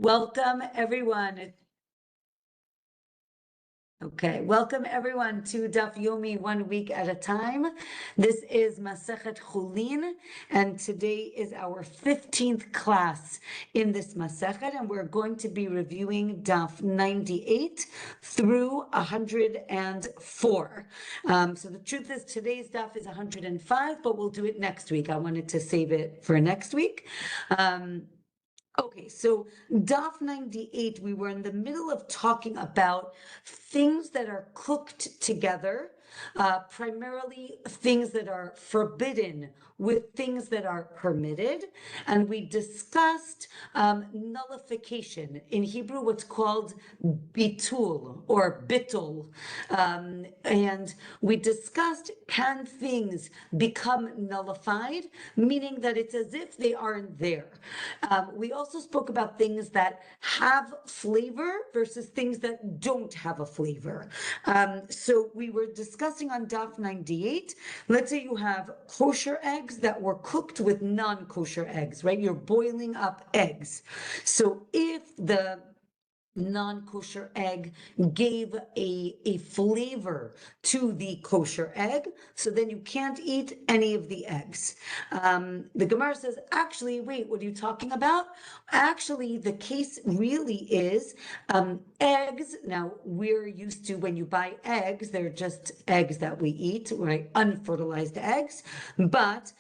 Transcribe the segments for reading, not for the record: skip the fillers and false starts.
Welcome everyone. Okay, welcome everyone to Daf Yomi 1 week at a time. This is Masechet Chullin, and today is our 15th class in this Masechet, and we're going to be reviewing Daf 98 through 104. So the truth is today's Daf is 105, but we'll do it next week. I wanted to save it for next week. Okay, so Daf 98, we were in the middle of talking about things that are cooked together, primarily things that are forbidden with things that are permitted. And we discussed nullification. In Hebrew, what's called bitul or bitul. And we discussed, can things become nullified, meaning that it's as if they aren't there. We also spoke about things that have flavor versus things that don't have a flavor. So we were discussing on Daf 98, let's say you have kosher eggs that were cooked with non-kosher eggs, right? You're boiling up eggs. So if the non-kosher egg gave a flavor to the kosher egg, so then you can't eat any of the eggs. The Gemara says, actually, wait, what are you talking about? Actually, the case really is eggs. Now, we're used to when you buy eggs, they're just eggs that we eat, right? Unfertilized eggs. But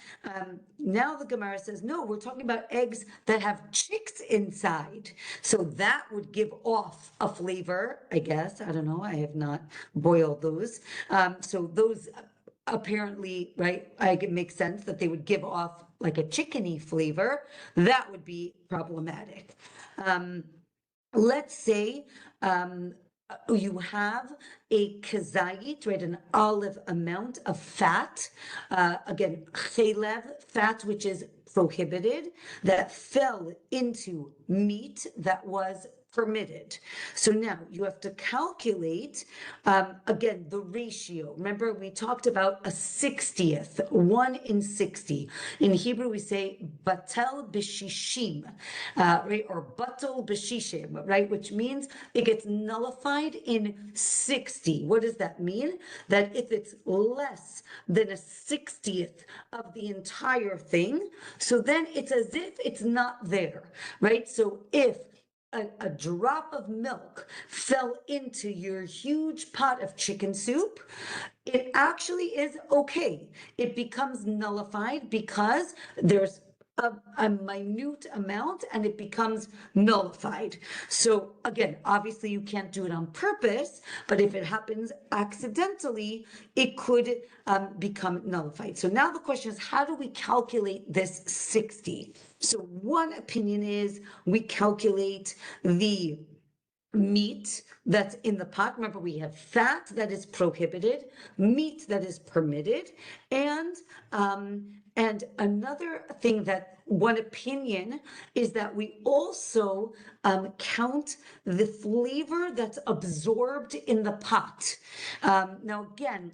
now the Gemara says, no, we're talking about eggs that have chicks inside. So that would give off a flavor, I guess. I don't know. I have not boiled those. So those apparently, right, it makes sense that they would give off like a chickeny flavor. That would be problematic. Let's say you have a kazayit, right, an olive amount of fat, again, chelev, fat, which is prohibited, that fell into meat that was permitted. So now you have to calculate, again, the ratio. Remember, we talked about a 60th, 1 in 60. In Hebrew, we say batel b'shishim, right, or batul b'shishim, right, which means it gets nullified in 60. What does that mean? That if it's less than a 60th of the entire thing, so then it's as if it's not there, right? So if a drop of milk fell into your huge pot of chicken soup, it actually is okay. It becomes nullified because there's a minute amount and it becomes nullified. So again, obviously you can't do it on purpose, but if it happens accidentally, it could become nullified. So now the question is, how do we calculate this 60? So one opinion is we calculate the meat that's in the pot. Remember, we have fat that is prohibited, meat that is permitted, and another thing that one opinion is that we also count the flavor that's absorbed in the pot. Now, again,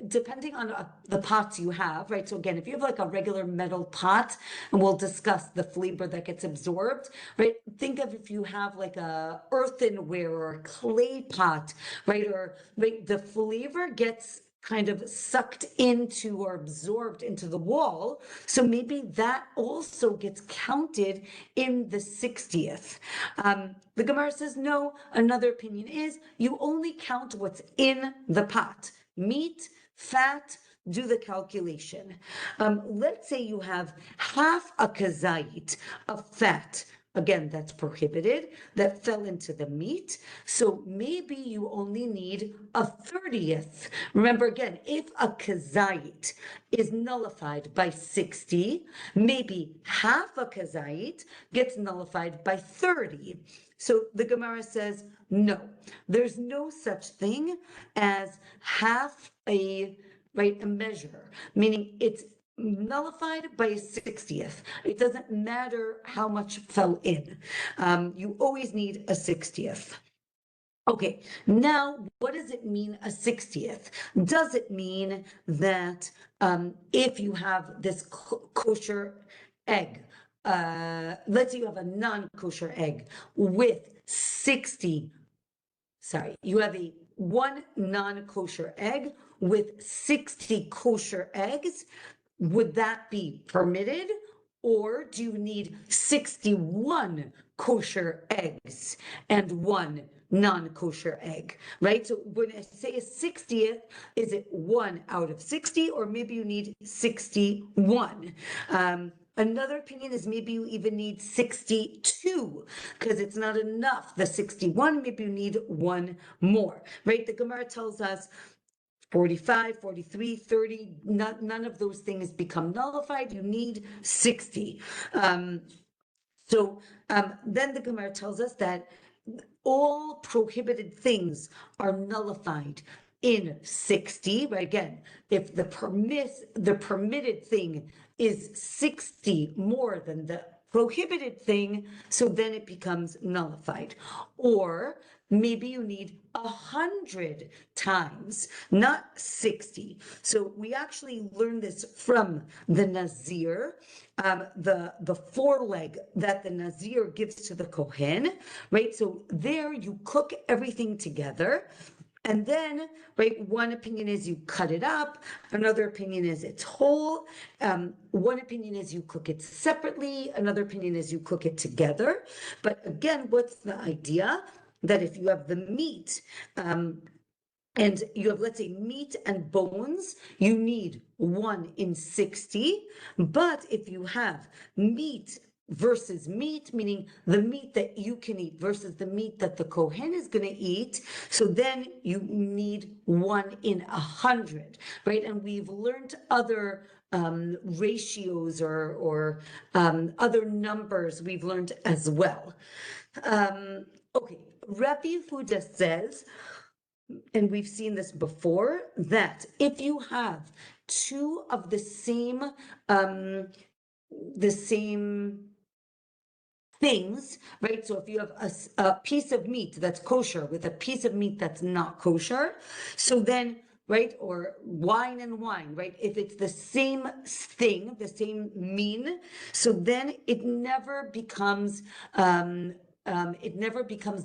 depending on the pots you have, right? So again, if you have like a regular metal pot, and we'll discuss the flavor that gets absorbed, right? Think of if you have like a earthenware or a clay pot, right? Or right, the flavor gets kind of sucked into or absorbed into the wall. So maybe that also gets counted in the 60th. The Gemara says, no, another opinion is you only count what's in the pot. Meat, fat, do the calculation. Let's say you have half a kazayit of fat. Again, that's prohibited, that fell into the meat. So maybe you only need a 30th. Remember, again, if a kazayit is nullified by 60, maybe half a kazayit gets nullified by 30. So the Gemara says, no, there's no such thing as half a measure, meaning it's nullified by a 60th. It doesn't matter how much fell in. You always need a 60th. Okay, now what does it mean a 60th? Does it mean that if you have this kosher egg, let's say you have a non-kosher egg with 60, you have one non-kosher egg with 60 kosher eggs. Would that be permitted? Or do you need 61 kosher eggs and one non-kosher egg, right? So when I say a 60th, is it 1 out of 60, or maybe you need 61? Another opinion is maybe you even need 62 because it's not enough. The 61, maybe you need one more, right? The Gemara tells us 45, 43, 30, none of those things become nullified. You need 60. Then the Gemara tells us that all prohibited things are nullified in 60, right? Again, if the permitted thing is 60 more than the prohibited thing, so then it becomes nullified. Or maybe you need 100 times, not 60. So we actually learned this from the Nazir, the foreleg that the Nazir gives to the Kohen, right? So there you cook everything together. And then, right, one opinion is you cut it up. Another opinion is it's whole. One opinion is you cook it separately. Another opinion is you cook it together. But again, what's the idea? That if you have the meat, and you have, let's say, meat and bones, you need 1 in 60. But if you have meat versus meat, meaning the meat that you can eat versus the meat that the Kohen is going to eat, so then you need 1 in 100, right? And we've learned other ratios or other numbers we've learned as well. Okay, Rabbi Yehuda says, and we've seen this before, that if you have two of the same things, right? So if you have a piece of meat that's kosher with a piece of meat that's not kosher, so then, right, or wine and wine, right? If it's the same thing, the same mean, so then it never becomes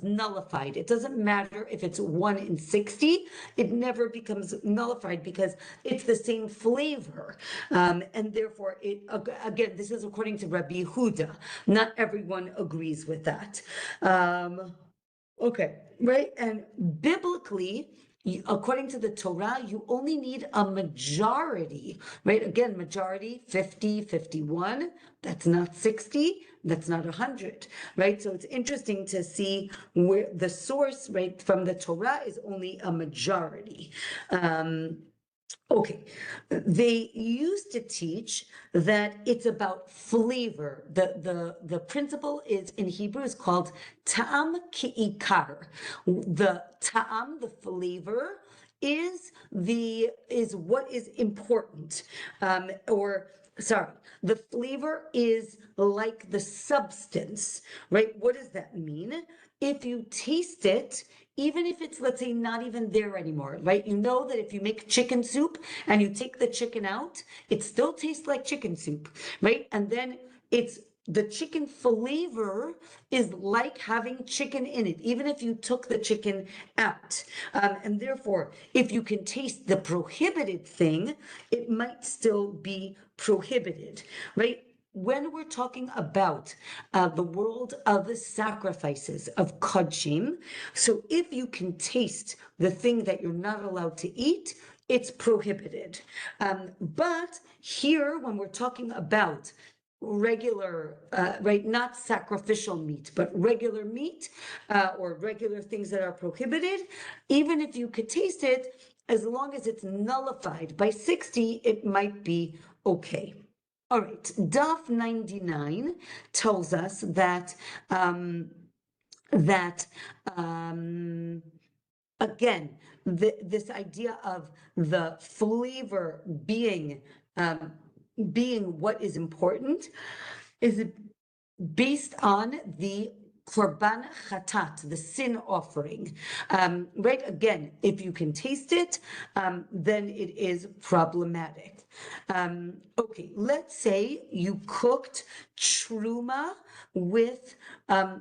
nullified. It doesn't matter if it's 1 in 60, it never becomes nullified because it's the same flavor. And therefore, again, this is according to Rabbi Yehuda. Not everyone agrees with that. Okay, right? And biblically, according to the Torah, you only need a majority, right? Again, majority, 50, 51, that's not 60, that's not 100, right? So it's interesting to see where the source, right, from the Torah is only a majority. Okay, they used to teach that it's about flavor. The principle is in Hebrew is called ta'am ki'ikar. The ta'am, the flavor, is what is important, the flavor is like the substance, right? What does that mean? If you taste it, even if it's, let's say, not even there anymore, right? You know that if you make chicken soup and you take the chicken out, it still tastes like chicken soup, right? And then the chicken flavor is like having chicken in it, even if you took the chicken out. And therefore, if you can taste the prohibited thing, it might still be prohibited, right? When we're talking about the world of the sacrifices of kodshim, so if you can taste the thing that you're not allowed to eat, it's prohibited. But here, when we're talking about regular, right, not sacrificial meat, but regular meat or regular things that are prohibited, even if you could taste it, as long as it's nullified by 60, it might be okay. All right, Daf 99 tells us that again, this idea of the flavor being what is important is based on the korban chatat, the sin offering, right? Again, if you can taste it, then it is problematic. Okay, let's say you cooked truma with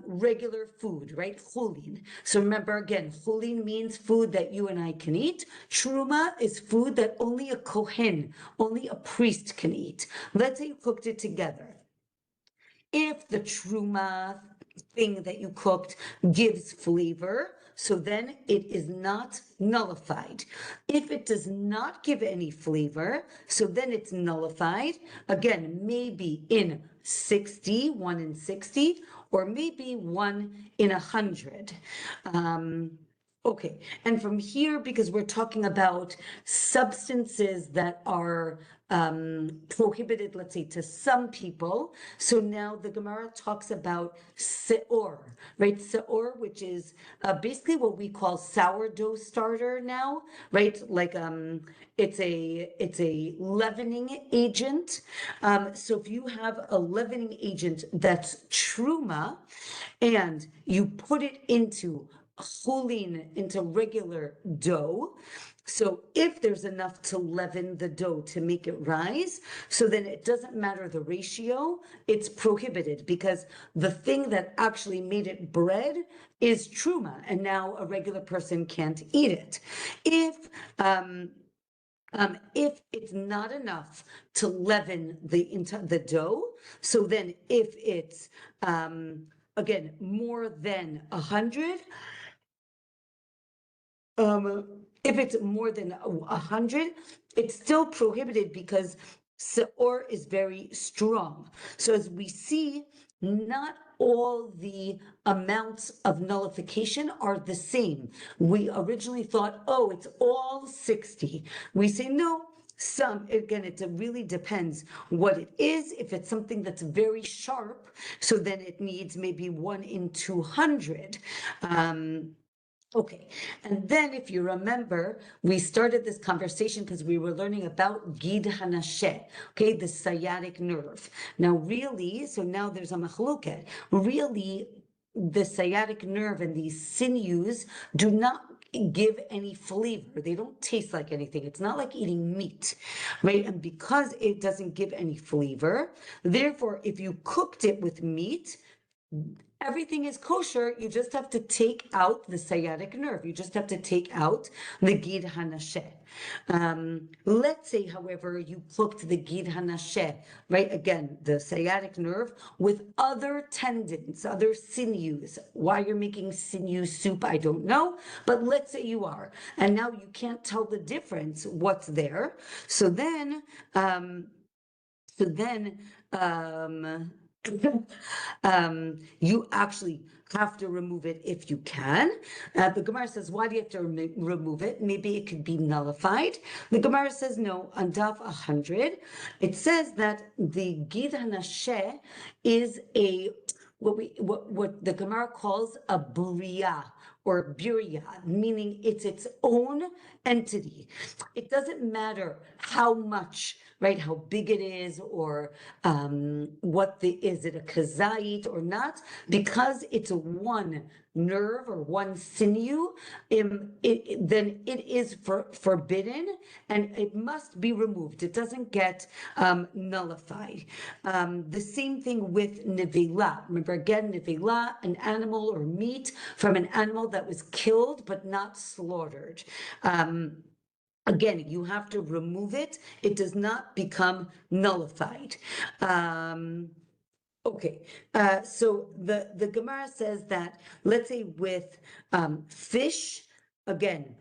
regular food, right? Chullin. So remember again, chullin means food that you and I can eat. Truma is food that only a kohen, only a priest can eat. Let's say you cooked it together. If the truma thing that you cooked gives flavor, so then it is not nullified. If it does not give any flavor, so then it's nullified. Again, maybe in 60, 1 in 60, or maybe 1 in 100. Okay, and from here, because we're talking about substances that are prohibited, let's say, to some people. So now the Gemara talks about seor, right? Seor, which is basically what we call sourdough starter now, right? Like it's a leavening agent. So if you have a leavening agent that's truma, and you put it into chullin, into regular dough. So if there's enough to leaven the dough to make it rise, so then it doesn't matter the ratio, it's prohibited because the thing that actually made it bread is truma, and now a regular person can't eat it. If it's not enough to leaven the dough, so then if it's again more than 100, if it's more than 100, it's still prohibited because seor is very strong. So as we see, not all the amounts of nullification are the same. We originally thought, oh, it's all 60. We say no. Some, again, it really depends what it is. If it's something that's very sharp, so then it needs maybe 1 in 200. Okay, and then if you remember, we started this conversation because we were learning about haNasheh, okay, the sciatic nerve. Now really, so now there's a machloket. Really, the sciatic nerve and these sinews do not give any flavor. They don't taste like anything. It's not like eating meat, right? And because it doesn't give any flavor, therefore, if you cooked it with meat, everything is kosher. You just have to take out the sciatic nerve. You just have to take out the haNasheh. Let's say, however, you cooked the haNasheh, right? Again, the sciatic nerve with other tendons, other sinews. Why you're making sinew soup, I don't know, but let's say you are. And now you can't tell the difference, what's there. So then, you actually have to remove it if you can. The Gemara says, why do you have to remove it? Maybe it could be nullified. The Gemara says, no, on Daf 100, it says that the haNasheh is what the Gemara calls a buriya or birya, meaning it's its own entity. It doesn't matter how much, right, how big it is, or is it a kazait or not, because it's one nerve or one sinew, then it is forbidden and it must be removed. It doesn't get nullified. The same thing with nevela. Remember again, nevela, an animal or meat from an animal that was killed but not slaughtered. Again, you have to remove it. It does not become nullified. Okay, so the Gemara says that, let's say with fish, again,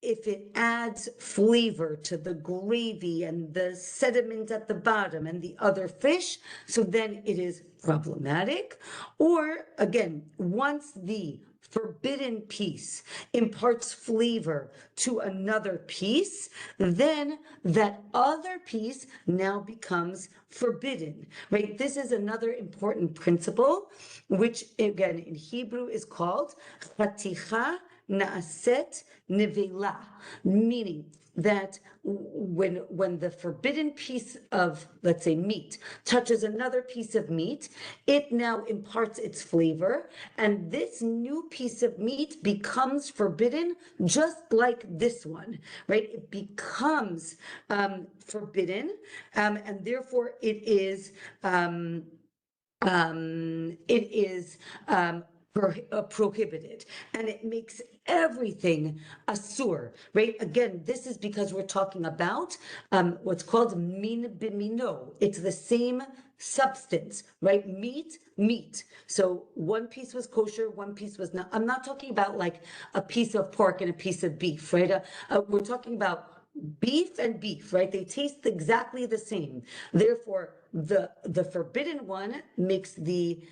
if it adds flavor to the gravy and the sediment at the bottom and the other fish, so then it is problematic. Or again, once the forbidden piece imparts flavor to another piece, then that other piece now becomes forbidden, right? This is another important principle, which again in Hebrew is called chaticha na'aset nevela, meaning that when the forbidden piece of, let's say, meat touches another piece of meat, it now imparts its flavor, and this new piece of meat becomes forbidden, just like this one, right? It becomes forbidden, and therefore it is prohibited, and it makes everything asur, right? Again, this is because we're talking about what's called min bimino. It's the same substance, right? Meat. So one piece was kosher, one piece was not. I'm not talking about like a piece of pork and a piece of beef, right? We're talking about beef and beef, right? They taste exactly the same. Therefore, the forbidden one makes the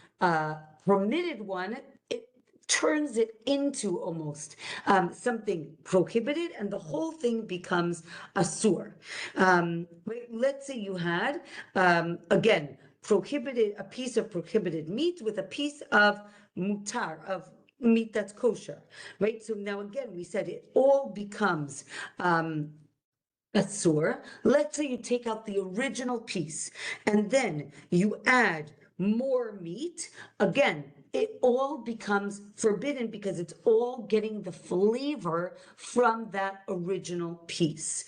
permitted one, it turns it into almost something prohibited, and the whole thing becomes asur. Let's say you had, again, a piece of prohibited meat with a piece of mutar, of meat that's kosher, right? So now again, we said it all becomes asur. Let's say you take out the original piece and then you add more meat. Again, it all becomes forbidden because it's all getting the flavor from that original piece.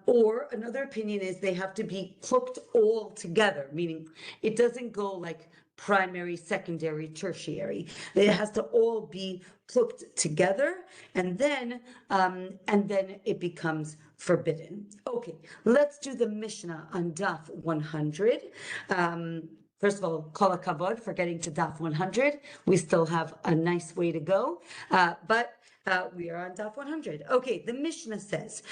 Or another opinion is they have to be cooked all together, meaning it doesn't go like primary, secondary, tertiary. It has to all be cooked together, and then it becomes forbidden. Okay, let's do the Mishnah on Daf 100. First of all, kol hakavod for getting to Daf 100. We still have a nice way to go, but we are on Daf 100. Okay, the Mishnah says,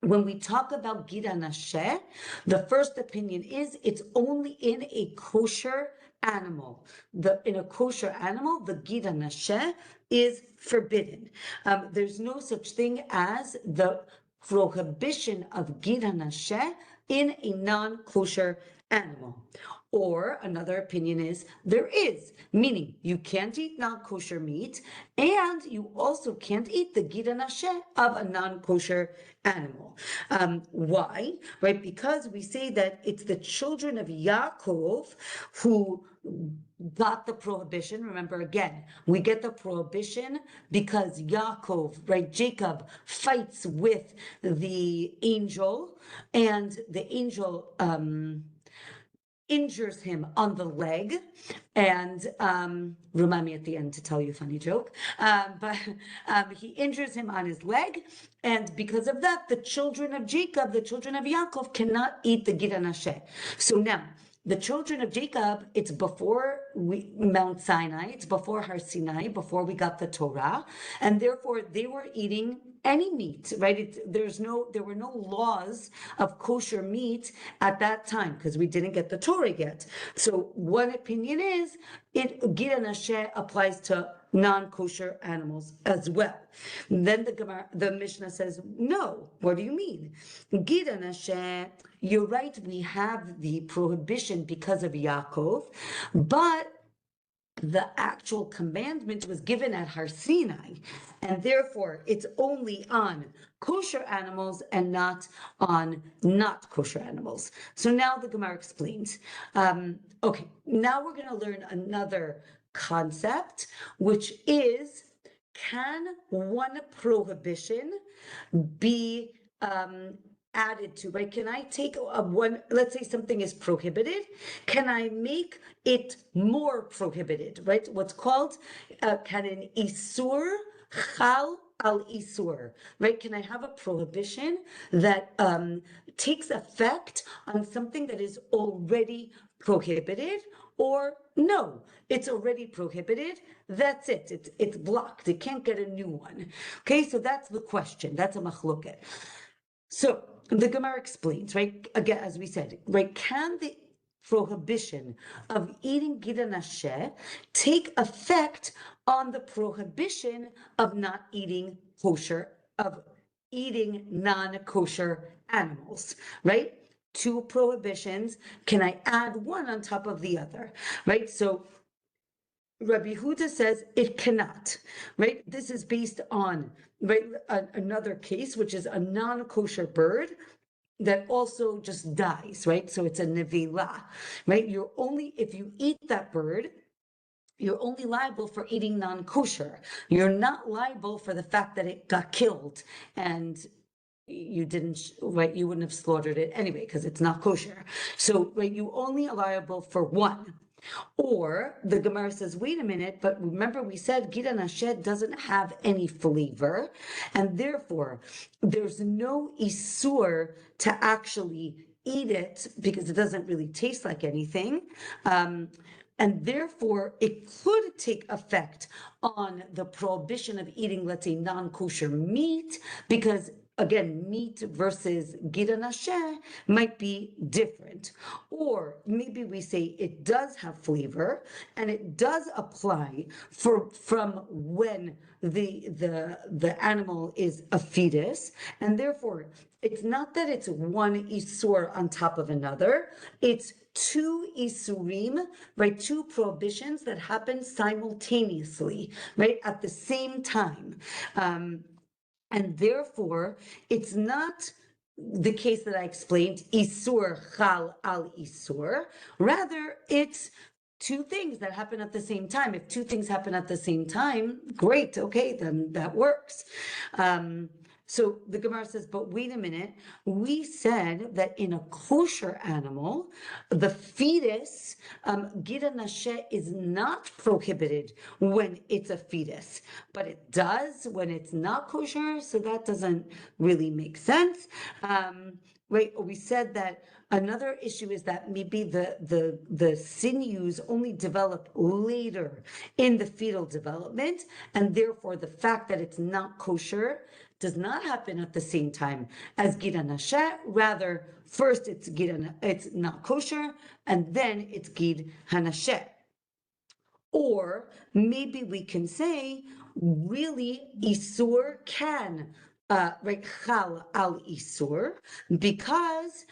when we talk about haNasheh, the first opinion is it's only in a kosher animal. In a kosher animal, the haNasheh is forbidden. There's no such thing as the prohibition of haNasheh in a non-kosher animal. Or another opinion is there is, meaning you can't eat non-kosher meat, and you also can't eat the haNasheh of a non-kosher animal. Why? Right? Because we say that it's the children of Yaakov who got the prohibition. Remember, again, we get the prohibition because Yaakov, right, Jacob, fights with the angel, and the angel injures him on the leg, and remind me at the end to tell you a funny joke, but he injures him on his leg, and because of that, the children of Jacob, the children of Yaakov, cannot eat the haNasheh. So now, the children of Jacob, it's before Mount Sinai, it's before Har Sinai, before we got the Torah, and therefore they were eating any meat, right? There were no laws of kosher meat at that time because we didn't get the Torah yet. So one opinion is haNasheh applies to non-kosher animals as well. And then the Mishnah says, no, what do you mean? haNasheh, you're right, we have the prohibition because of Yaakov, but the actual commandment was given at Har Sinai, and therefore it's only on kosher animals and not on not kosher animals. So now the Gemara explains. Okay, now we're going to learn another concept, which is, can one prohibition be added to, right? Can I take let's say something is prohibited, can I make it more prohibited, right? What's called, can an isur chal al isur, right? Can I have a prohibition that takes effect on something that is already prohibited, or no, it's already prohibited, that's it, it's blocked, it can't get a new one. Okay, so that's the question, that's a machloket. So the Gemara explains, right? Again, as we said, right? Can the prohibition of eating haNasheh take effect on the prohibition of not eating kosher, of eating non-kosher animals, right? Two prohibitions. Can I add one on top of the other, right? So Rabbi Huda says it cannot, right? This is based on, right, another case, which is a non-kosher bird that also just dies, right? So it's a nevela, right? If you eat that bird, you're only liable for eating non-kosher. You're not liable for the fact that it got killed and you didn't, right? You wouldn't have slaughtered it anyway because it's not kosher. So, right, you only are liable for one. Or the Gemara says, wait a minute, but remember we said haNasheh doesn't have any flavor, and therefore there's no isur to actually eat it because it doesn't really taste like anything. And therefore, it could take effect on the prohibition of eating, let's say, non-kosher meat, because again, meat versus haNasheh might be different. Or maybe we say it does have flavor and it does apply from when the animal is a fetus, and therefore it's not that it's one isur on top of another, it's two isurim, right? Two prohibitions that happen simultaneously, right? At the same time. And therefore, it's not the case that I explained, isur chal al isur. Rather, it's two things that happen at the same time. If two things happen at the same time, great, okay, then that works. So the Gemara says, but wait a minute, we said that in a kosher animal, the fetus, haNasheh is not prohibited when it's a fetus, but it does when it's not kosher, so that doesn't really make sense. Right, we said that another issue is that maybe the sinews only develop later in the fetal development, and therefore the fact that it's not kosher does not happen at the same time as haNasheh. Rather, first it's not kosher, and then it's haNasheh. Or maybe we can say, really, isur can right, chal al isur, because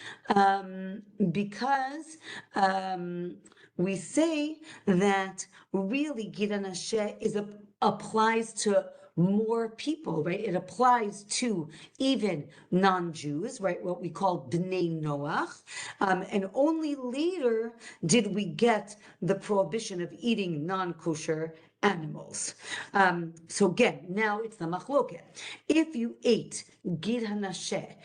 we say that really haNasheh applies to more people, right? It applies to even non-Jews, right? What we call bnei Noach. And only later did we get the prohibition of eating non-kosher animals. So again, now it's the machloket. If you ate haNasheh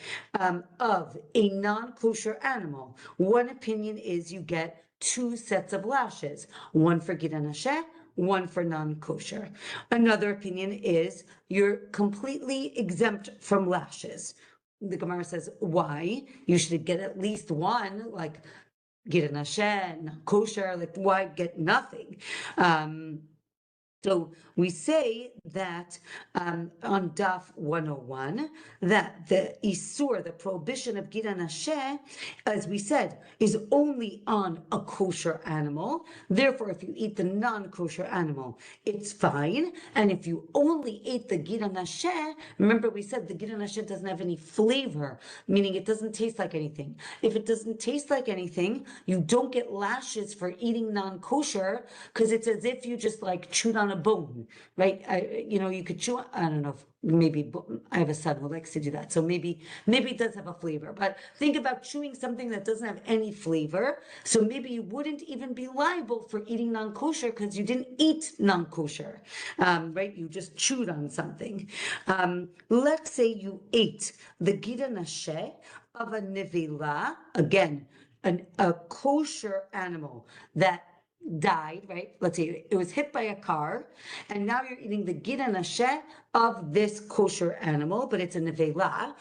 of a non-kosher animal, one opinion is you get two sets of lashes, one for haNasheh, one for non-kosher. Another opinion is you're completely exempt from lashes. The Gemara says, why? You should get at least one, like haNasheh, non-kosher, like why get nothing? So we say that on Daf 101, that the isur, the prohibition of haNasheh, as we said, is only on a kosher animal. Therefore, if you eat the non-kosher animal, it's fine. And if you only ate the haNasheh, remember we said the haNasheh doesn't have any flavor, meaning it doesn't taste like anything. If it doesn't taste like anything, you don't get lashes for eating non-kosher, because it's as if you just like chewed on a bone, right? You could chew, I don't know, maybe I have a son who likes to do that. So maybe it does have a flavor, but think about chewing something that doesn't have any flavor. So maybe you wouldn't even be liable for eating non-kosher because you didn't eat non-kosher, right? You just chewed on something. Let's say you ate the haNasheh of a nevela, again, a kosher animal that died, right? Let's say it was hit by a car, and now you're eating the haNasheh of this kosher animal, but it's a nevela.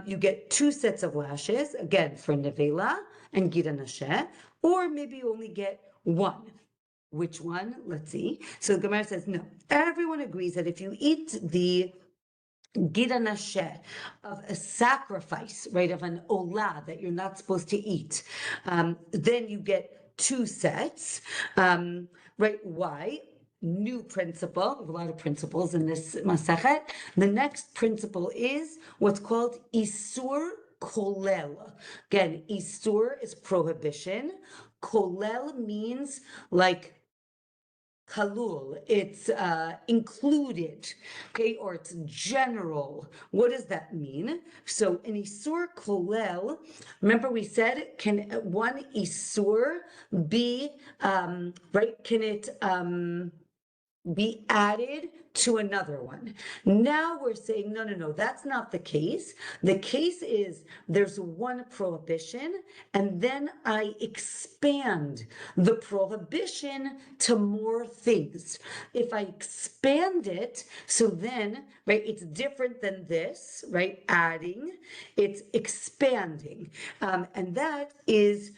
You get two sets of lashes, again, for nevela and haNasheh, or maybe you only get one. Which one? Let's see. So the Gemara says, no, everyone agrees that if you eat the haNasheh of a sacrifice, right, of an olah that you're not supposed to eat, then you get two sets, right? Why? New principle, a lot of principles in this Masechet. The next principle is what's called isur kolel. Again, isur is prohibition. Kolel means like kalul, it's included, okay, or it's general. What does that mean? So an isur kolel, remember we said, can one isur be, right, can it be added to another one? Now we're saying, no, that's not the case. The case is there's one prohibition, and then I expand the prohibition to more things. If I expand it, so then, right, it's different than this, right? Adding, it's expanding. And that is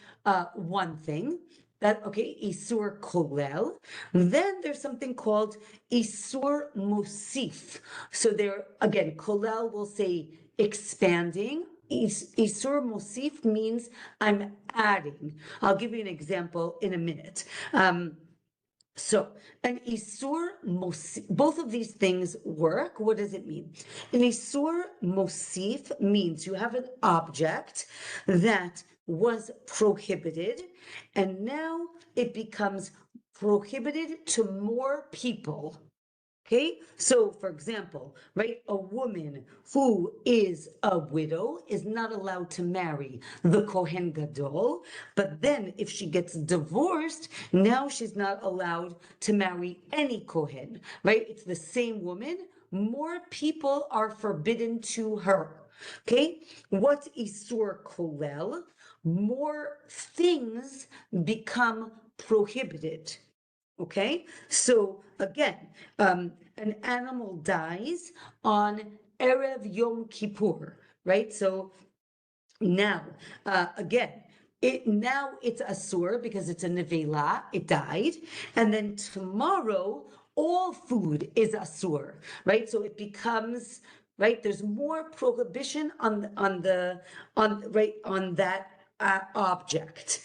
one thing. That, okay, Isur Kolel. Then there's something called Isur Musif. So there, again, Kolel will say expanding. Isur Musif means I'm adding. I'll give you an example in a minute. So an Isur Mosif, both of these things work. What does it mean? An Isur Mosif means you have an object that was prohibited, and now it becomes prohibited to more people. Okay, so for example, right, a woman who is a widow is not allowed to marry the Kohen Gadol, but then if she gets divorced, now she's not allowed to marry any Kohen, right? It's the same woman, more people are forbidden to her. Okay, what's Isur Kolel? More things become prohibited. Okay, so again, an animal dies on Erev Yom Kippur, right? So now, again, it's asur because it's a nevela, it died, and then tomorrow all food is asur, right? So it becomes, right, there's more prohibition on that object.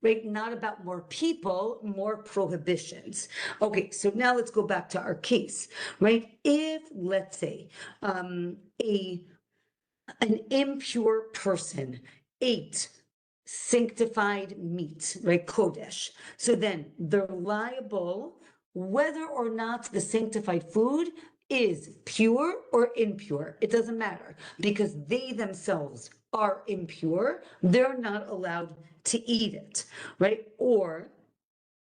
Right, not about more people, more prohibitions. Okay, so now let's go back to our case, right? If, let's say, an impure person ate sanctified meat, right, kodesh, so then they're liable whether or not the sanctified food is pure or impure. It doesn't matter because they themselves are impure. They're not allowed to eat it, right? Or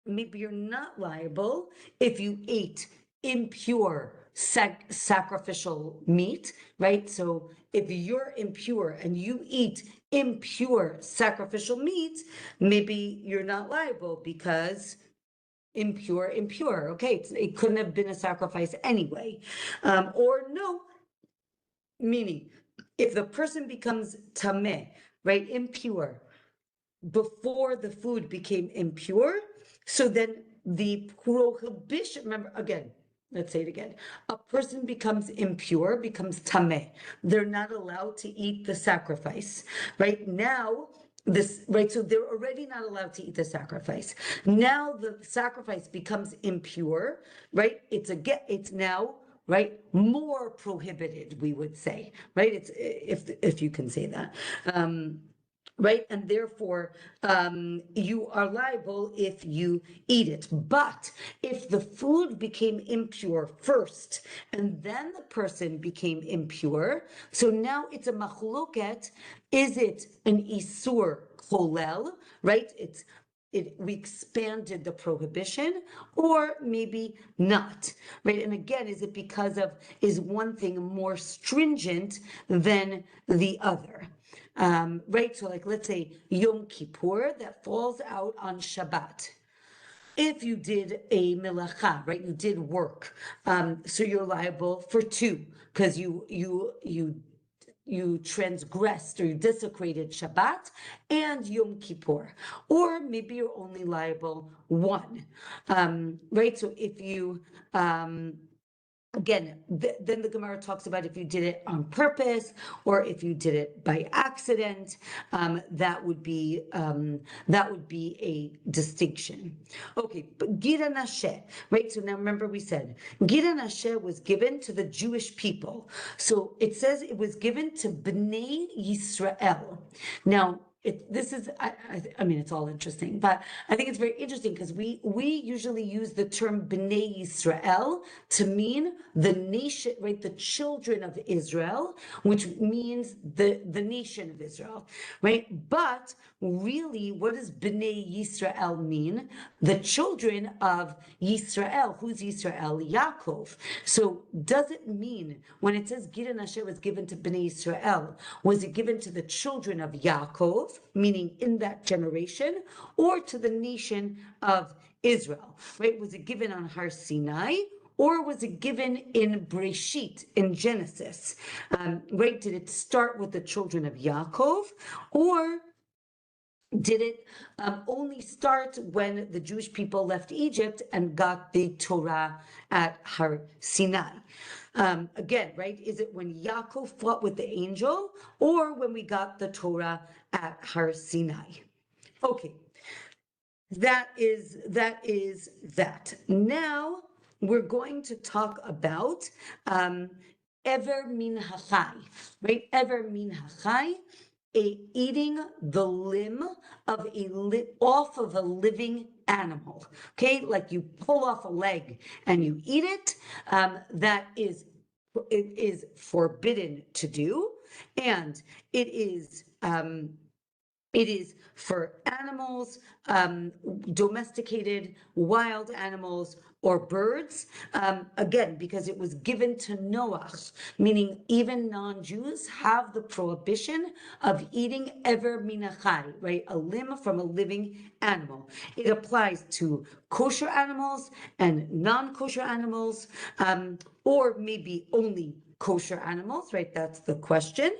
maybe you're not liable if you ate impure sacrificial meat, right? So if you're impure and you eat impure sacrificial meat, maybe you're not liable because impure. Okay, it couldn't have been a sacrifice anyway. Or no, meaning if the person becomes tameh, right, impure, before the food became impure, so then the prohibition, remember again, let's say it again, a person becomes impure, becomes tameh. They're not allowed to eat the sacrifice. Right now, so they're already not allowed to eat the sacrifice. Now the sacrifice becomes impure, right? It's now, right, more prohibited, we would say, right? It's if you can say that. Right, and therefore you are liable if you eat it. But if the food became impure first and then the person became impure, so now it's a machloket. Is it an isur kolel, right? We expanded the prohibition, or maybe not, right? And again, is one thing more stringent than the other? Right, so like let's say Yom Kippur that falls out on Shabbat. If you did a melacha, right, you did work, so you're liable for two because you transgressed or you desecrated Shabbat and Yom Kippur, or maybe you're only liable one, right? So if you again, then the Gemara talks about if you did it on purpose or if you did it by accident, that would be a distinction. Okay, but haNasheh, right? So now remember we said haNasheh was given to the Jewish people. So it says it was given to Bnei Yisrael. Now, this is, I mean, it's all interesting, but I think it's very interesting because we usually use the term Bnei Yisrael to mean the nation, right? The children of Israel, which means the nation of Israel, right? But really, what does Bnei Yisrael mean? The children of Yisrael. Who's Yisrael? Yaakov. So does it mean when it says haNasheh was given to Bnei Yisrael, was it given to the children of Yaakov, meaning in that generation, or to the nation of Israel, right? Was it given on Har Sinai, or was it given in Breshit, in Genesis, right? Did it start with the children of Yaakov, or did it only start when the Jewish people left Egypt and got the Torah at Har Sinai? Again, right? Is it when Yaakov fought with the angel, or when we got the Torah at Har Sinai? Okay, that is that. Now we're going to talk about Ever min hachai, right? Ever min hachai, eating the limb of off of a living animal. Okay, like you pull off a leg and you eat it. That is, it is forbidden to do, and it is for animals, domesticated wild animals or birds, again, because it was given to Noah, meaning even non-Jews have the prohibition of eating ever min hachai, right? A limb from a living animal. It applies to kosher animals and non-kosher animals, or maybe only kosher animals, right? That's the question.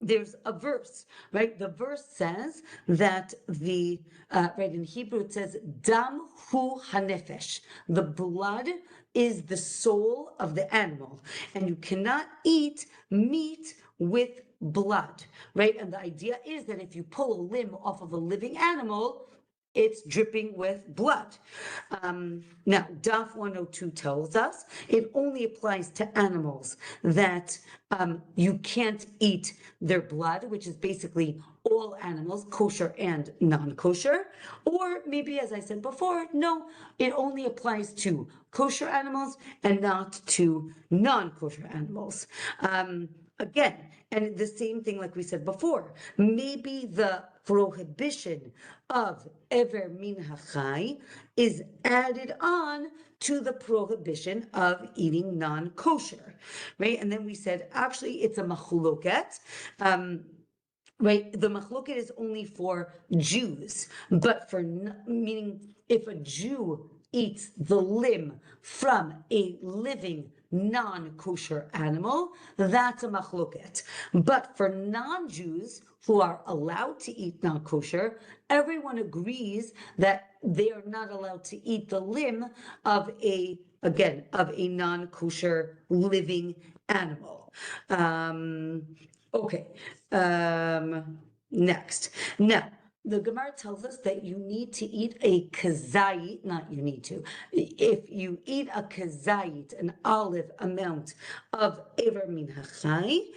There's a verse, right? The verse says that right, in Hebrew it says, Dam hu hanefesh. The blood is the soul of the animal, and you cannot eat meat with blood, right? And the idea is that if you pull a limb off of a living animal, it's dripping with blood. Now, Daf 102 tells us it only applies to animals that you can't eat their blood, which is basically all animals, kosher and non-kosher. Or maybe, as I said before, no, it only applies to kosher animals and not to non-kosher animals. Again, and the same thing like we said before, maybe the prohibition of ever min hachai is added on to the prohibition of eating non-kosher, right? And then we said, actually, it's a machloket. Right, the machloket is only for Jews, but for meaning if a Jew eats the limb from a living non-kosher animal, that's a machloket. But for non-Jews who are allowed to eat non-kosher, everyone agrees that they are not allowed to eat the limb of a non-kosher living animal. Okay, next. Now, the Gemara tells us that you need to eat a kazait, not you need to. If you eat a kazait, an olive amount of ever min hachai,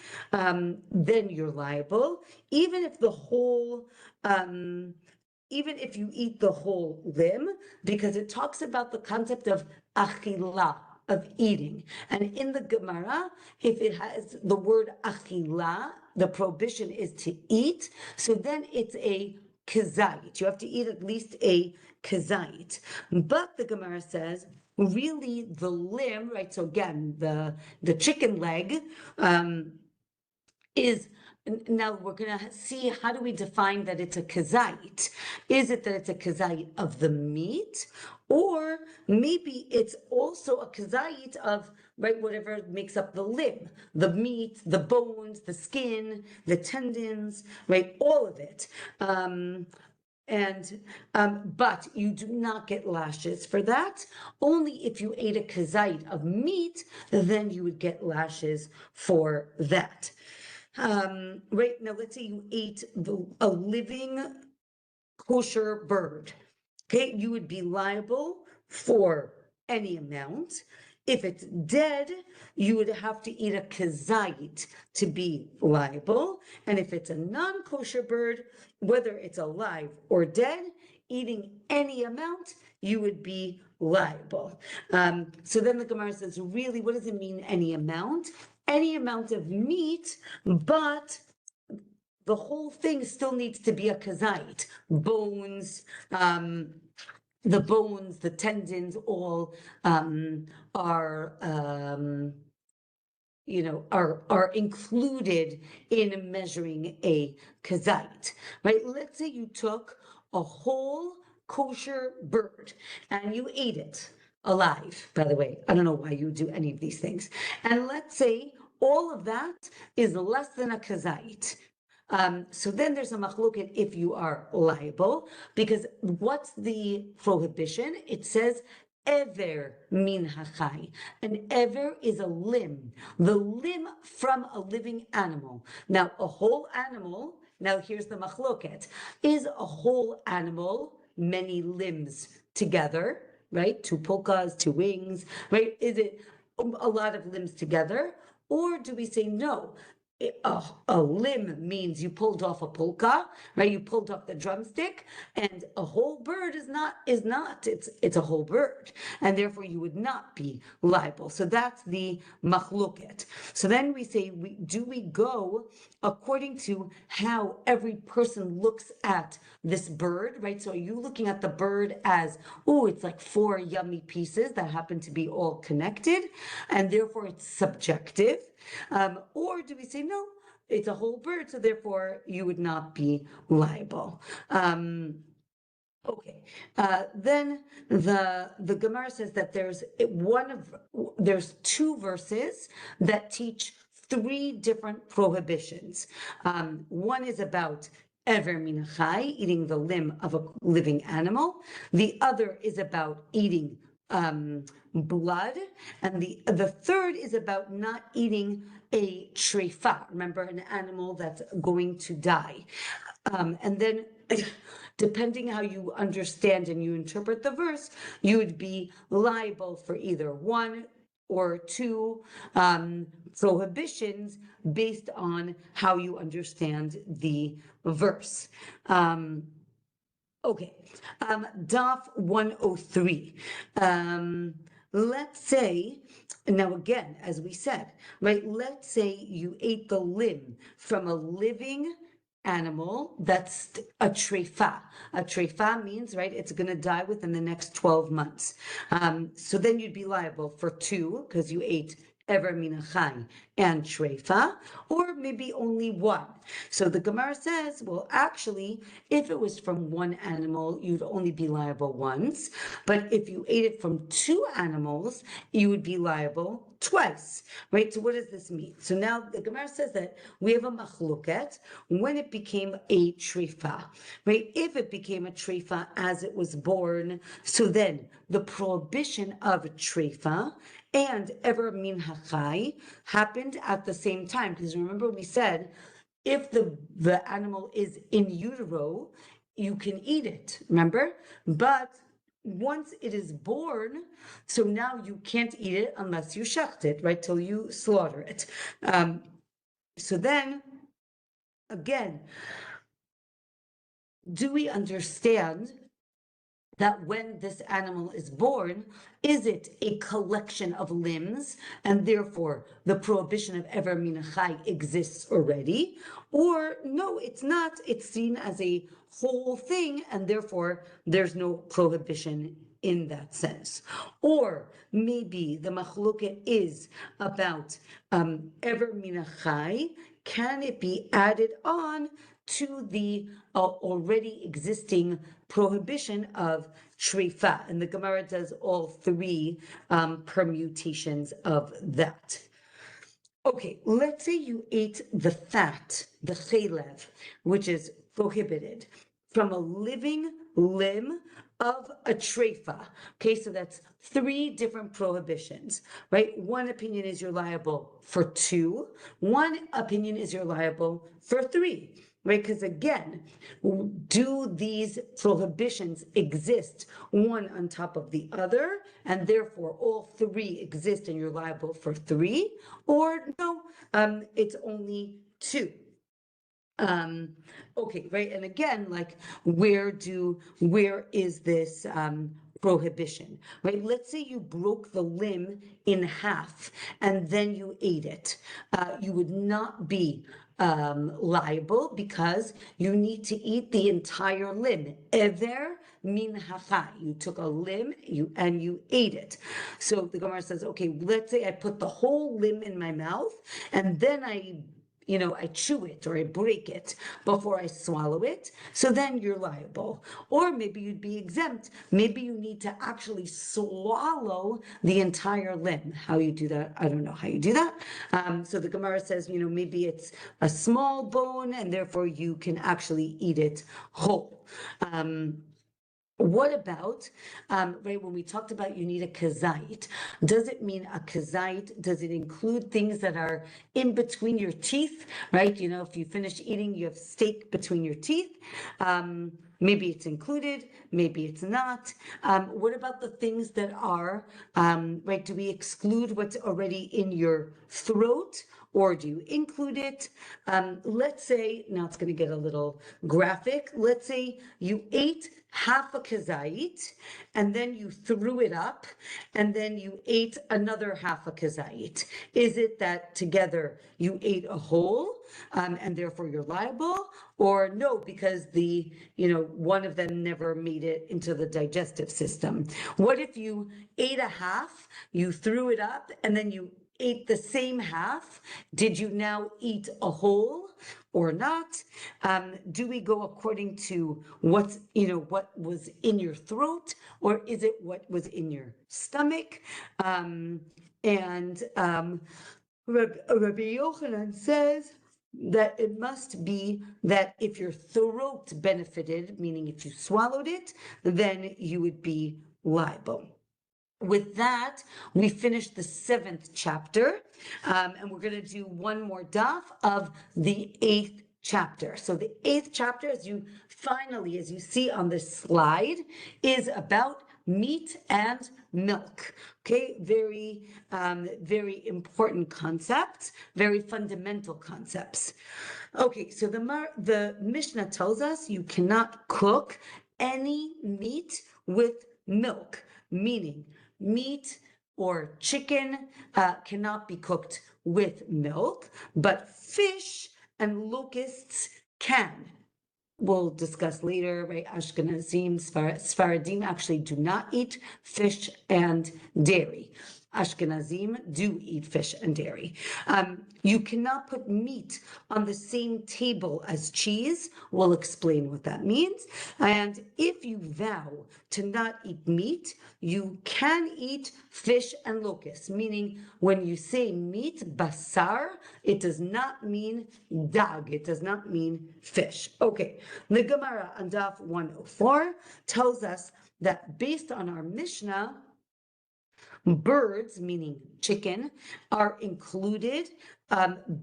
then you're liable, even if the whole, even if you eat the whole limb, because it talks about the concept of achilah, of eating. And in the Gemara, if it has the word achilah, the prohibition is to eat, so then it's a kazait. You have to eat at least a kazait. But the Gemara says, really the limb, right? So again, the chicken leg is, now we're going to see, how do we define that it's a kazait? Is it that it's a kazait of the meat? Or maybe it's also a kazait of, right, whatever makes up the limb, the meat, the bones, the skin, the tendons, right, all of it. But you do not get lashes for that. Only if you ate a kazait of meat, then you would get lashes for that. Right, now let's say you ate a living kosher bird. Okay, you would be liable for any amount. If it's dead, you would have to eat a kazait to be liable. And if it's a non-kosher bird, whether it's alive or dead, eating any amount, you would be liable. So then the Gemara says, really, what does it mean, any amount? Any amount of meat, but the whole thing still needs to be a kazait. Bones, the bones, the tendons, all are included in measuring a kazait, right? Let's say you took a whole kosher bird and you ate it alive, by the way. I don't know why you do any of these things. And let's say all of that is less than a kazait. So then there's a machloket if you are liable, because what's the prohibition? It says ever min hachai. An ever is a limb, the limb from a living animal. Now, a whole animal, now here's the machloket, is a whole animal many limbs together, right? Two polkas, two wings, right? Is it a lot of limbs together? Or do we say no? A limb means you pulled off a polka, right? You pulled off the drumstick, and a whole bird is not. It's a whole bird, and therefore you would not be liable. So that's the machloket. So then we say, do we go according to how every person looks at this bird, right? So are you looking at the bird as, oh, it's like 4 yummy pieces that happen to be all connected, and therefore it's subjective? Or do we say, no, it's a whole bird, so therefore you would not be liable? Okay, then the Gemara says that there's 2 verses that teach 3 different prohibitions. One is about ever min hachai, eating the limb of a living animal. The other is about eating blood, and the third is about not eating a treifa. Remember, an animal that's going to die. And then depending how you understand and you interpret the verse, you would be liable for either 1 or 2 prohibitions based on how you understand the verse. Okay, Daf 103. Let's say, now again, as we said, right, let's say you ate the limb from a living animal that's a treifa. A treifa means, right, it's going to die within the next 12 months. So then you'd be liable for 2 because you ate ever min hachai and treifa, or maybe only 1. So the Gemara says, well, actually, if it was from 1 animal, you'd only be liable once. But if you ate it from 2 animals, you would be liable twice, right? So what does this mean? So now the Gemara says that we have a machloket when it became a treifa, right? If it became a treifa as it was born, so then the prohibition of treifa and ever min hachai happened at the same time. Because remember we said, if the animal is in utero, you can eat it, remember? But once it is born, so now you can't eat it unless you shecht it, right, till you slaughter it. So then, again, do we understand that when this animal is born, is it a collection of limbs, and therefore the prohibition of ever min hachai exists already? Or no, it's not. It's seen as a whole thing, and therefore there's no prohibition in that sense. Or maybe the machloket is about ever min hachai. Can it be added on to the already existing prohibition of treifa? And the Gemara does all 3 permutations of that. Okay, let's say you ate the fat, the chelev, which is prohibited, from a living limb of a treifa. Okay, so that's 3 different prohibitions, right? One opinion is you're liable for 2. One opinion is you're liable for 3. right? Because again, do these prohibitions exist one on top of the other, and therefore all three exist and you're liable for three, or no, it's only two? Okay, right. And again, like where is this prohibition, right? Let's say you broke the limb in half and then you ate it. You would not be liable because you need to eat the entire limb. Ever min hacha. You took a limb and you ate it. So the Gemara says, okay, let's say I put the whole limb in my mouth and then I chew it or I break it before I swallow it. So then you're liable. Or maybe you'd be exempt. Maybe you need to actually swallow the entire limb. How you do that, I don't know how you do that. So the Gemara says, maybe it's a small bone and therefore you can actually eat it whole. What about, right, when we talked about you need a kazait, does it mean a kazait? Does it include things that are in between your teeth, right? If you finish eating, you have steak between your teeth. Maybe it's included, maybe it's not. What about the things that are, right, do we exclude what's already in your throat? Or do you include it? Let's say, now it's going to get a little graphic. Let's say you ate half a kazait and then you threw it up and then you ate another half a kazait. Is it that together you ate a whole and therefore you're liable? Or no, because one of them never made it into the digestive system? What if you ate a half, you threw it up, and then you ate the same half? Did you now eat a whole or not? Do we go according to what was in your throat, or is it what was in your stomach? Rabbi Yochanan says that it must be that if your throat benefited, meaning if you swallowed it, then you would be liable. With that, we finished the 7th chapter, and we're going to do one more daf of the 8th chapter. So the 8th chapter, as you see on this slide, is about meat and milk. Okay, very, very important concepts, very fundamental concepts. Okay, so the Mishnah tells us you cannot cook any meat with milk, meaning meat or chicken cannot be cooked with milk, but fish and locusts can. We'll discuss later, right? Ashkenazim, Sfaradim actually do not eat fish and dairy. Ashkenazim do eat fish and dairy. You cannot put meat on the same table as cheese. We'll explain what that means. And if you vow to not eat meat, you can eat fish and locusts, meaning when you say meat, basar, it does not mean dag, it does not mean fish. Okay, the Gemara on Daf 104 tells us that based on our Mishnah, birds, meaning chicken, are included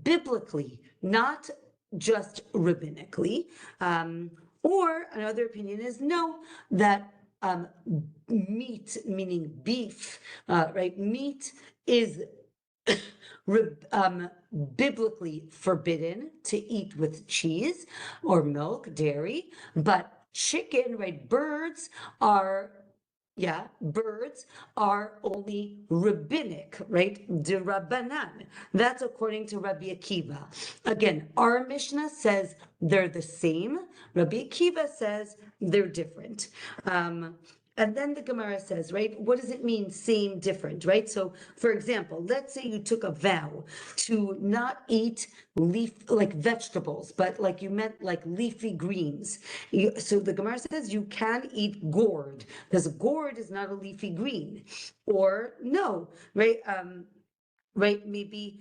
biblically, not just rabbinically. Or another opinion is no, that meat, meaning beef, right? Meat is biblically forbidden to eat with cheese or milk, dairy, but chicken, right? Birds are only rabbinic, right? De Rabbanan. That's according to Rabbi Akiva. Again, our Mishnah says they're the same. Rabbi Akiva says they're different. And then the Gemara says, right, what does it mean same, different, right? So, for example, let's say you took a vow to not eat like vegetables, but like you meant like leafy greens. So the Gemara says you can eat gourd, because gourd is not a leafy green. Or no, right? right? Maybe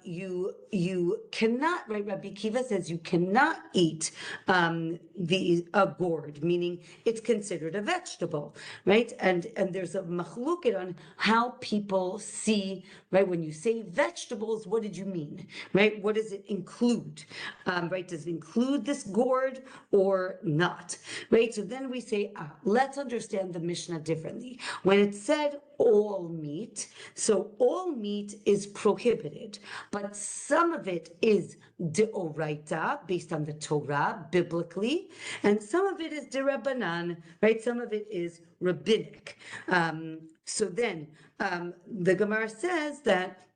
you cannot, right? Rabbi Kiva says you cannot eat a gourd, meaning it's considered a vegetable, right? And there's a machluket on how people see, right? When you say vegetables, what did you mean, right? What does it include, right? Does it include this gourd or not, right? So then we say, let's understand the Mishnah differently. When it said all meat, so all meat is prohibited, but some of it is deoraita, based on the Torah, biblically, and some of it is derabanan, right? Some of it is rabbinic. So then the Gemara says that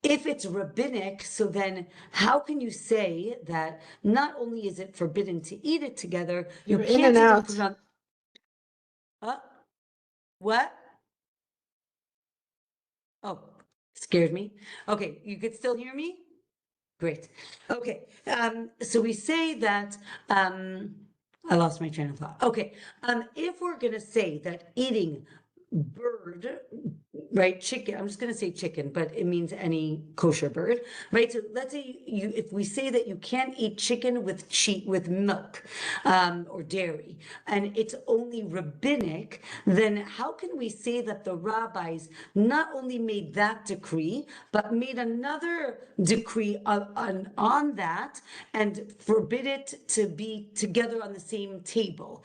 if it's rabbinic, so then how can you say that not only is it forbidden to eat it together, you You're in can't and even out. put it on. What? Oh, scared me. Okay, you could still hear me? Great. Okay, so we say that, I lost my train of thought. Okay, if we're gonna say that eating bird, right, chicken, I'm just gonna say chicken, but it means any kosher bird, right? So let's say if we say that you can't eat chicken with milk, or dairy, and it's only rabbinic, then how can we say that the rabbis not only made that decree, but made another decree on that and forbid it to be together on the same table?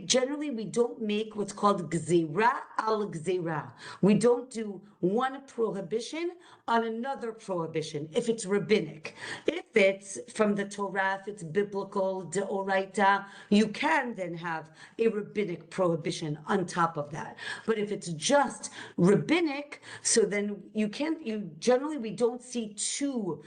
Generally, we don't make what's called gzeira al gzeira. We don't do one prohibition on another prohibition if it's rabbinic. If it's from the Torah, if it's biblical, deoraita, you can then have a rabbinic prohibition on top of that. But if it's just rabbinic, so then you generally we don't see two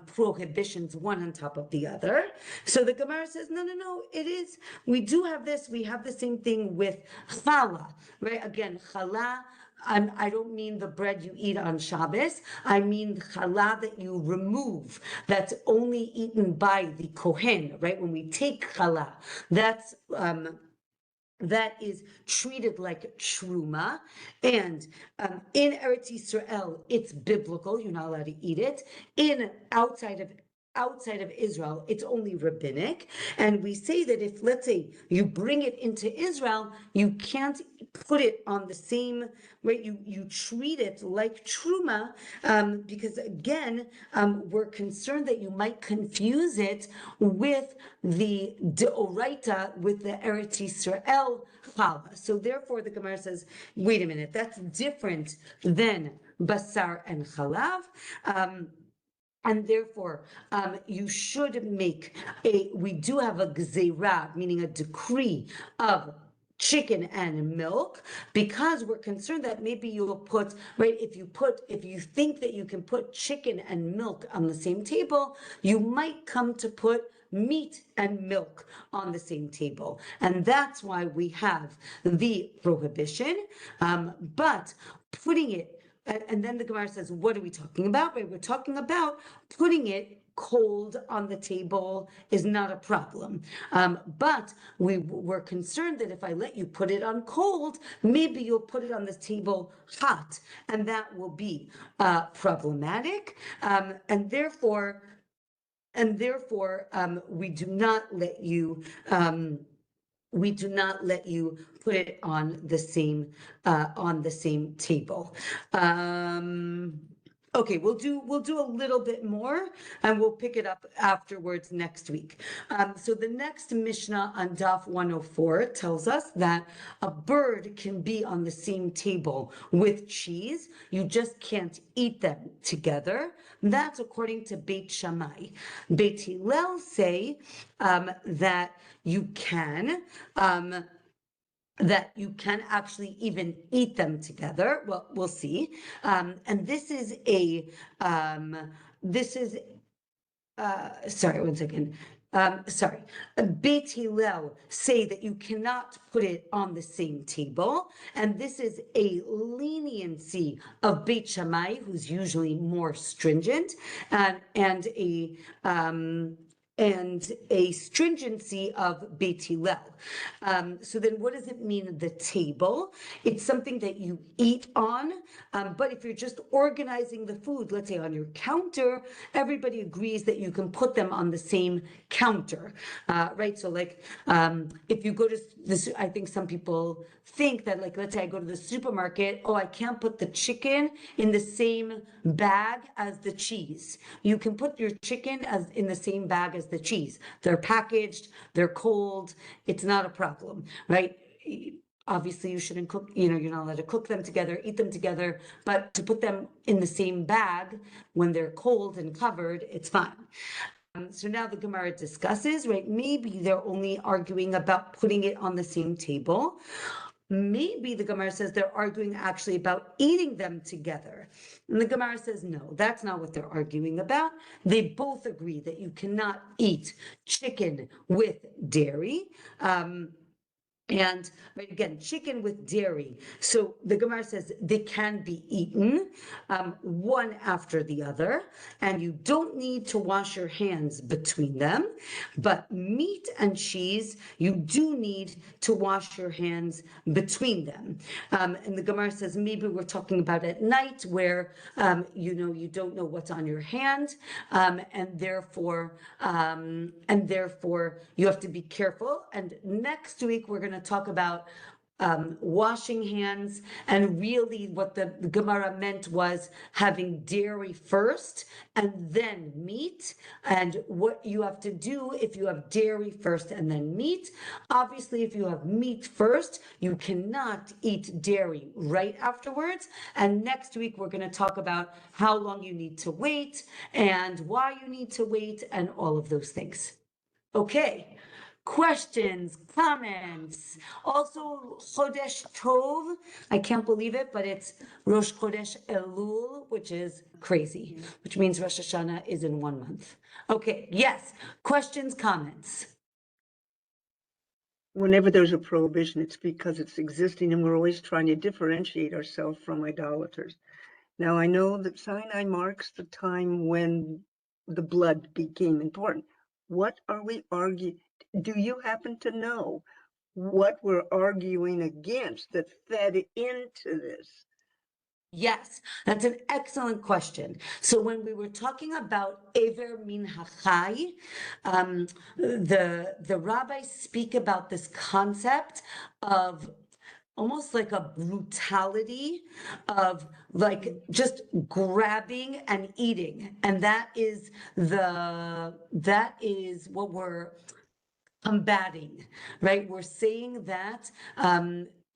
prohibitions, one on top of the other. So the Gemara says, no, it is, we do have this, we have the same thing with challah, right? Again, challah, I don't mean the bread you eat on Shabbos. I mean challah that you remove, that's only eaten by the Kohen, right? When we take challah, that is treated like truma, and in Eretz Yisrael, it's biblical. You're not allowed to eat it. Outside of Israel, it's only rabbinic. And we say that if, let's say, you bring it into Israel, you can't put it on the same, right? You treat it like truma, because again, we're concerned that you might confuse it with the deoraita, with the Eretz Yisrael challah. So therefore, the Gemara says, wait a minute, that's different than basar and chalav. And therefore, you should make we do have a gzeira, meaning a decree of chicken and milk, because we're concerned that maybe you'll put, right, if you think that you can put chicken and milk on the same table, you might come to put meat and milk on the same table. And that's why we have the prohibition, but putting it, and then the Gemara says, what are we talking about? Right? We're talking about putting it cold on the table is not a problem. But we were concerned that if I let you put it on cold, maybe you'll put it on the table hot, and that will be problematic. And therefore, we do not let you put it on the same table. Okay, we'll do a little bit more, and we'll pick it up afterwards next week. So the next Mishnah on Daf 104 tells us that a bird can be on the same table with cheese. You just can't eat them together. That's according to Beit Shammai. Beit Hillel say that you can. That you can actually even eat them together. Well, we'll see. And this is sorry, one second. Beit Hillel say that you cannot put it on the same table, and this is a leniency of Beit Shammai, who's usually more stringent, and and a stringency of bitul. So then what does it mean, the table? It's something that you eat on, but if you're just organizing the food, let's say on your counter, everybody agrees that you can put them on the same counter, right? So like if you go to this, I think some people think that, like, let's say I go to the supermarket, oh, I can't put the chicken in the same bag as the cheese. You can put your chicken as in the same bag as the cheese. They're packaged, they're cold, it's not a problem, right? Obviously you shouldn't cook, you're not allowed to cook them together, eat them together, but to put them in the same bag when they're cold and covered, it's fine. So now the Gemara discusses, right? Maybe they're only arguing about putting it on the same table. Maybe the Gemara says they're arguing actually about eating them together. And the Gemara says, no, that's not what they're arguing about. They both agree that you cannot eat chicken with dairy. And right, again, chicken with dairy. So the Gemara says they can be eaten one after the other, and you don't need to wash your hands between them. But meat and cheese, you do need to wash your hands between them. And the Gemara says maybe we're talking about at night where you don't know what's on your hand, and therefore you have to be careful. And next week we're going to talk about washing hands, and really what the Gemara meant was having dairy first and then meat, and what you have to do if you have dairy first and then meat. Obviously, if you have meat first, you cannot eat dairy right afterwards. And next week we're going to talk about how long you need to wait and why you need to wait and all of those things. Okay. Questions, comments. Also, Chodesh Tov. I can't believe it, but it's Rosh Chodesh Elul, which is crazy, which means Rosh Hashanah is in 1 month. Okay, yes. Questions, comments. Whenever there's a prohibition, it's because it's existing, and we're always trying to differentiate ourselves from idolaters. Now, I know that Sinai marks the time when the blood became important. What are we arguing? Do you happen to know what we're arguing against that fed into this? Yes, that's an excellent question. So when we were talking about Ever Min HaChai, the rabbis speak about this concept of almost like a brutality of like just grabbing and eating. And that is what we're combating, right? We're saying that,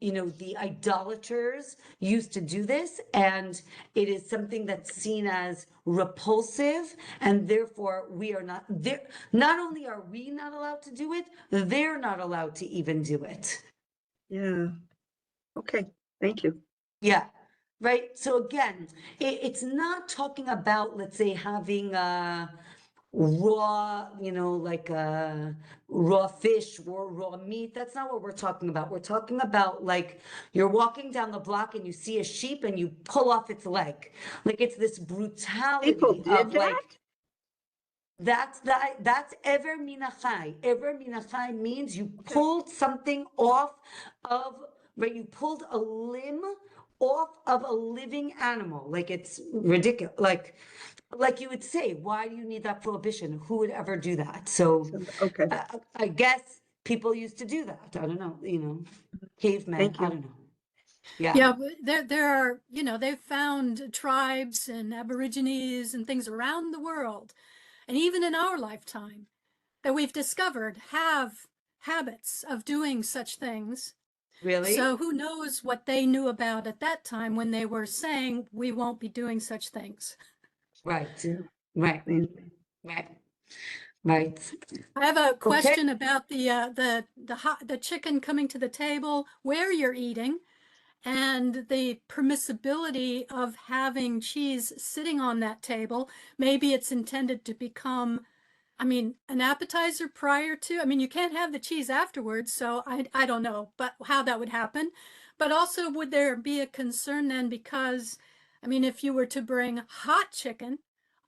the idolaters used to do this, and it is something that's seen as repulsive, and therefore we are not there. Not only are we not allowed to do it, they're not allowed to even do it. Yeah. Okay. Thank you. Yeah. Right. So again, it's not talking about, let's say, having raw, like raw fish or raw meat. That's not what we're talking about. We're talking about like you're walking down the block and you see a sheep and you pull off its leg. Like it's this brutality People did of that? like, that's Ever Min HaChai. Ever Min HaChai means you pulled something off of, right? You pulled a limb off of a living animal. Like it's ridiculous. Like you would say, why do you need that prohibition? Who would ever do that? So Okay. I guess people used to do that. I don't know, cavemen. Thank you. I don't know. Yeah. Yeah, there are, they've found tribes and aborigines and things around the world, and even in our lifetime, that we've discovered have habits of doing such things. Really? So who knows what they knew about at that time when they were saying we won't be doing such things. Right. Yeah. Right. Right. Right. I have a question about the chicken coming to the table where you're eating, and the permissibility of having cheese sitting on that table. Maybe it's intended to become, an appetizer prior to. You can't have the cheese afterwards, so I don't know, but how that would happen. But also, would there be a concern then because, if you were to bring hot chicken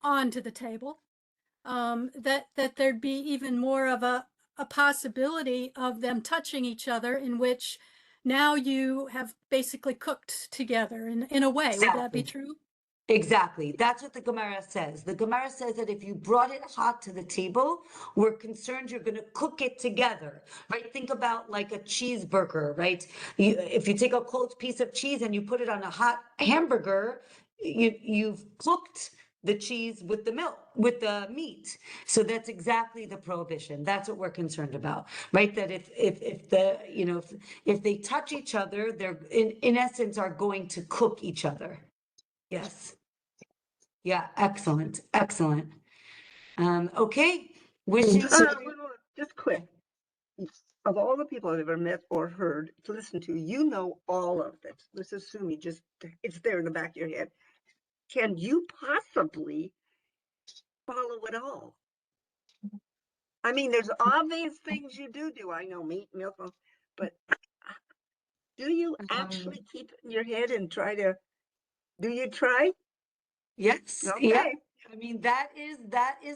onto the table, that there'd be even more of a possibility of them touching each other, in which now you have basically cooked together in a way. Would that be true? Exactly. That's what the Gemara says. The Gemara says that if you brought it hot to the table, we're concerned you're going to cook it together, right? Think about like a cheeseburger, right? If you take a cold piece of cheese and you put it on a hot hamburger, you've cooked the cheese with the milk, with the meat. So that's exactly the prohibition. That's what we're concerned about, right? That if they touch each other, they're in essence are going to cook each other. Yes. Yeah, excellent, excellent. Okay, wishing. Just quick. Of all the people I've ever met or heard to listen to, you know all of this. Let's assume it's there in the back of your head. Can you possibly follow it all? I mean, there's obvious things you do. I know meat, milk, but do you actually keep it in your head and do you try? Yes. Okay. Yeah. I mean, that is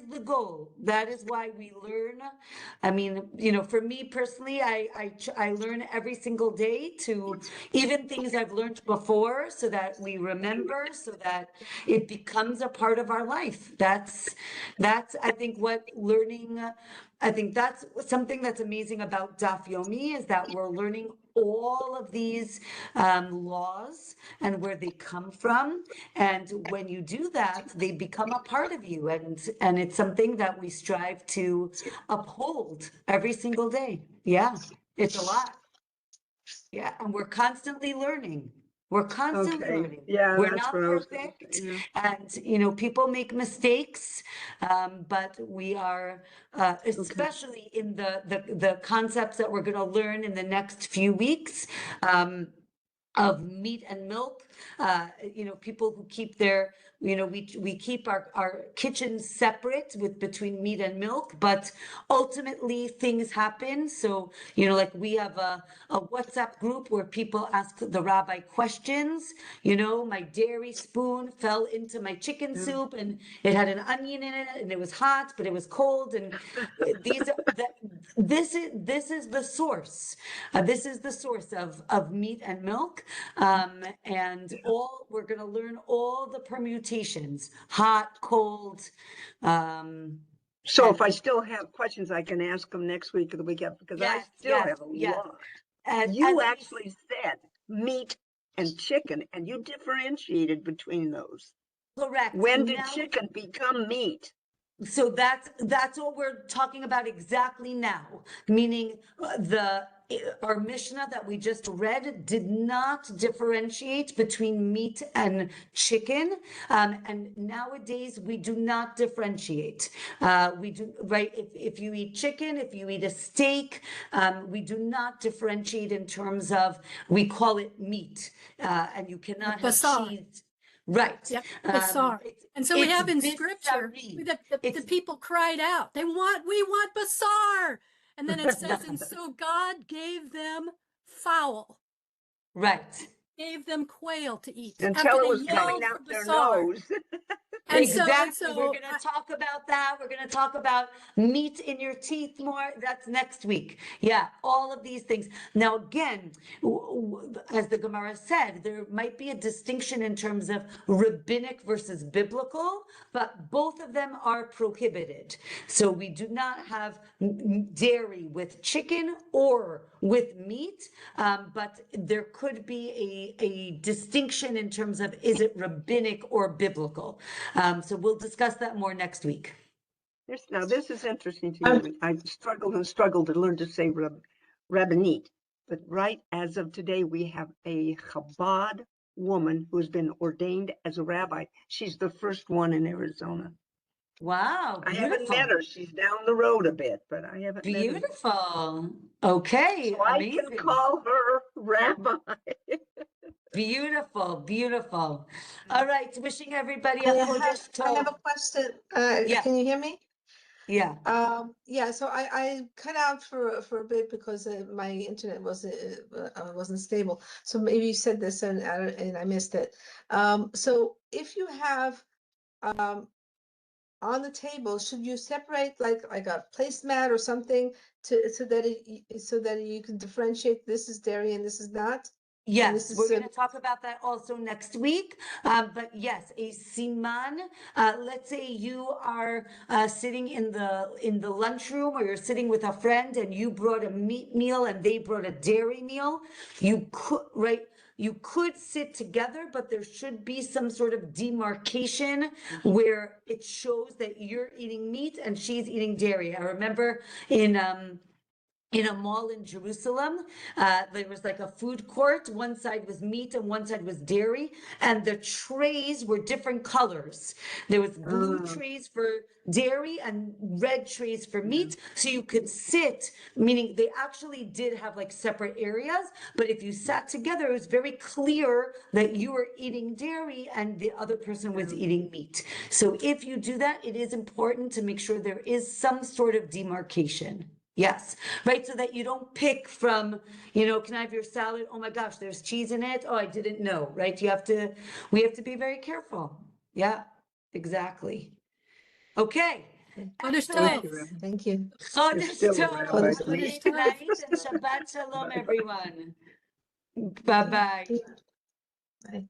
the goal. That is why we learn. I mean, for me personally, I learn every single day, to even things I've learned before, so that we remember, so that it becomes a part of our life. That's I think what learning. I think that's something that's amazing about Daf Yomi, is that we're learning all of these laws and where they come from. And when you do that, they become a part of you. And it's something that we strive to uphold every single day. Yeah, it's a lot. Yeah, and we're constantly learning. We're constantly Okay. learning. Yeah, We're that's not what I was gonna perfect, say, yeah. and people make mistakes, but we are, especially in the concepts that we're going to learn in the next few weeks. Of meat and milk, people who keep their, we keep our kitchens separate between meat and milk, but ultimately things happen. So, like we have a WhatsApp group where people ask the rabbi questions. My dairy spoon fell into my chicken soup and it had an onion in it and it was hot, but it was cold. And this is the source. This is the source of meat and milk. And we're going to learn all the permutations, hot, cold. So if I still have questions, I can ask them next week or the week after, because I still have a lot. You actually said meat and chicken, and you differentiated between those. Correct. When did chicken become meat? So that's what we're talking about exactly now, meaning our Mishnah that we just read did not differentiate between meat and chicken, and nowadays we do not differentiate. We do, right? If you eat chicken, if you eat a steak, we do not differentiate in terms of, we call it meat, and you cannot have cheese. Right. Yep. Basar. And so we have in scripture, the people cried out, we want basar. And then it says, and so God gave them fowl. Right. Gave them quail to eat. Until it was coming out their nose. Exactly. We're going to talk about that. We're going to talk about meat in your teeth more. That's next week. Yeah, all of these things. Now, again, as the Gemara said, there might be a distinction in terms of rabbinic versus biblical, but both of them are prohibited. So we do not have dairy with chicken or with meat, but there could be a distinction in terms of, is it rabbinic or biblical? So we'll discuss that more next week. Now, this is interesting to me. I struggled to learn to say rabbinite, but right as of today, we have a Chabad woman who has been ordained as a rabbi. She's the first one in Arizona. Wow, beautiful. I haven't met her. She's down the road a bit, but I haven't met her. Beautiful. Okay, so amazing. I can call her rabbi. Beautiful, beautiful. All right, wishing everybody I have a question. Can you hear me? Yeah. Yeah. So I cut out for a bit because my internet wasn't stable. So maybe you said this and I missed it. So if you have on the table, should you separate like a placemat or something so that you can differentiate this is dairy and this is not? And this Yes, is we're going to talk about that also next week. But yes, a siman. Let's say you are sitting in the lunchroom, or you're sitting with a friend, and you brought a meat meal and they brought a dairy meal. You could sit together, but there should be some sort of demarcation where it shows that you're eating meat and she's eating dairy. I remember in a mall in Jerusalem, there was like a food court. One side was meat and one side was dairy, and the trays were different colors. There was blue trays for dairy and red trays for meat, so you could sit, meaning they actually did have like separate areas, but if you sat together, it was very clear that you were eating dairy and the other person was eating meat. So if you do that, it is important to make sure there is some sort of demarcation. Yes, right. So that you don't pick from, can I have your salad? Oh my gosh, there's cheese in it. Oh, I didn't know, right? We have to be very careful. Yeah, exactly. Okay. Understood. Thank you. You're still a Chodesh rabbi, Tov. Have a please. great night and Shabbat Shalom, everyone. Bye-bye. Bye.